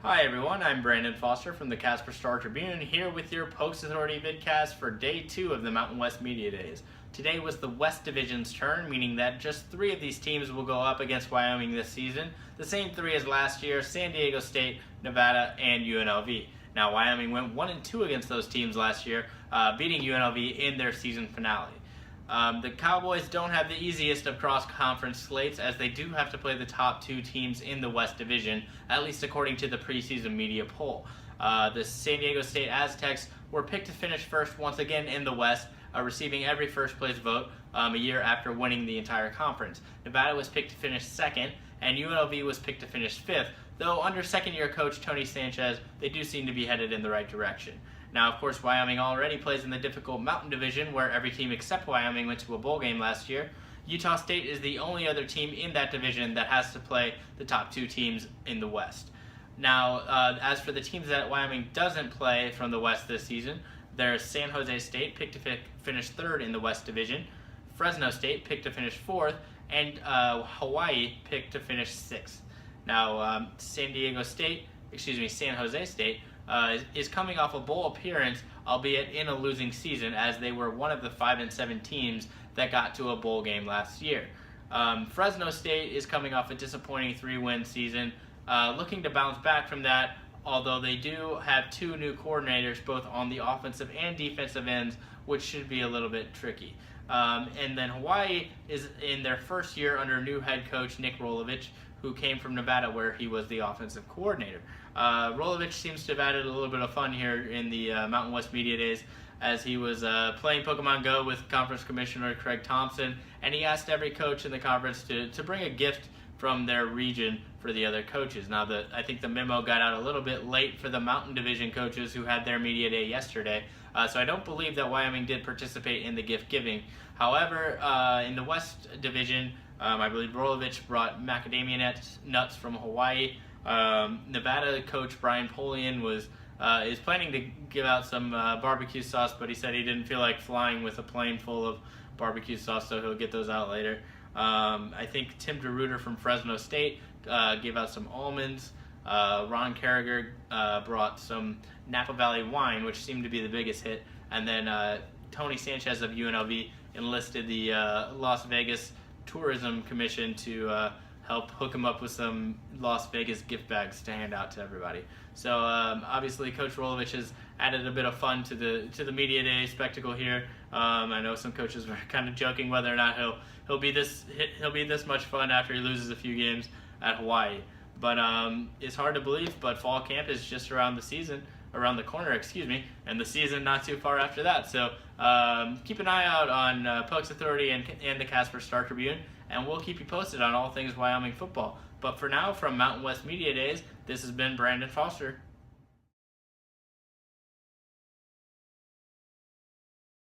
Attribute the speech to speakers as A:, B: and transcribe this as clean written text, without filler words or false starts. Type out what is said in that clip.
A: Hi everyone, I'm Brandon Foster from the Casper Star Tribune, here with your Pokes Authority vidcast for day 2 of the Mountain West Media Days. Today was the West Division's turn, meaning that just 3 of these teams will go up against Wyoming this season. The same 3 as last year: San Diego State, Nevada, and UNLV. Now Wyoming went 1-2 against those teams last year, beating UNLV in their season finale. The Cowboys don't have the easiest of cross-conference slates, as they do have to play the top 2 teams in the West Division, at least according to the preseason media poll. The San Diego State Aztecs were picked to finish first once again in the West, receiving every first-place vote a year after winning the entire conference. Nevada was picked to finish second, and UNLV was picked to finish fifth, though under second-year coach Tony Sanchez, they do seem to be headed in the right direction. Now, of course, Wyoming already plays in the difficult Mountain Division, where every team except Wyoming went to a bowl game last year. Utah State is the only other team in that division that has to play the top 2 teams in the West. Now, as for the teams that Wyoming doesn't play from the West this season, there's San Jose State, picked to finish 3rd in the West Division, Fresno State, picked to finish 4th, and Hawaii, picked to finish 6th. Now, San Jose State is coming off a bowl appearance, albeit in a losing season, as they were one of the 5-7 teams that got to a bowl game last year. Fresno State is coming off a disappointing 3-win season, looking to bounce back from that, although they do have 2 new coordinators both on the offensive and defensive ends, which should be a little bit tricky. And then Hawaii is in their first year under new head coach Nick Rolovich, who came from Nevada, where he was the offensive coordinator. Rolovich seems to have added a little bit of fun here in the Mountain West Media Days, as he was playing Pokemon Go with Conference Commissioner Craig Thompson, and he asked every coach in the conference to bring a gift from their region for the other coaches. Now, I think the memo got out a little bit late for the Mountain Division coaches who had their media day yesterday, so I don't believe that Wyoming did participate in the gift giving. However, in the West Division, I believe Rolovich brought macadamia nuts from Hawaii. Nevada coach Brian Polian is planning to give out some barbecue sauce, but he said he didn't feel like flying with a plane full of barbecue sauce, so he'll get those out later. I think Tim DeRuiter from Fresno State gave out some almonds. Ron Carragher brought some Napa Valley wine, which seemed to be the biggest hit. And then Tony Sanchez of UNLV enlisted the Las Vegas Tourism Commission to help hook him up with some Las Vegas gift bags to hand out to everybody. So obviously, Coach Rolovich has added a bit of fun to the media day spectacle here. I know some coaches were kind of joking whether or not he'll be this much fun after he loses a few games at Hawaii. But it's hard to believe. But fall camp is just around the corner, and the season not too far after that. So keep an eye out on Pokes Authority and the Casper Star Tribune, and we'll keep you posted on all things Wyoming football. But for now, from Mountain West Media Days, this has been Brandon Foster.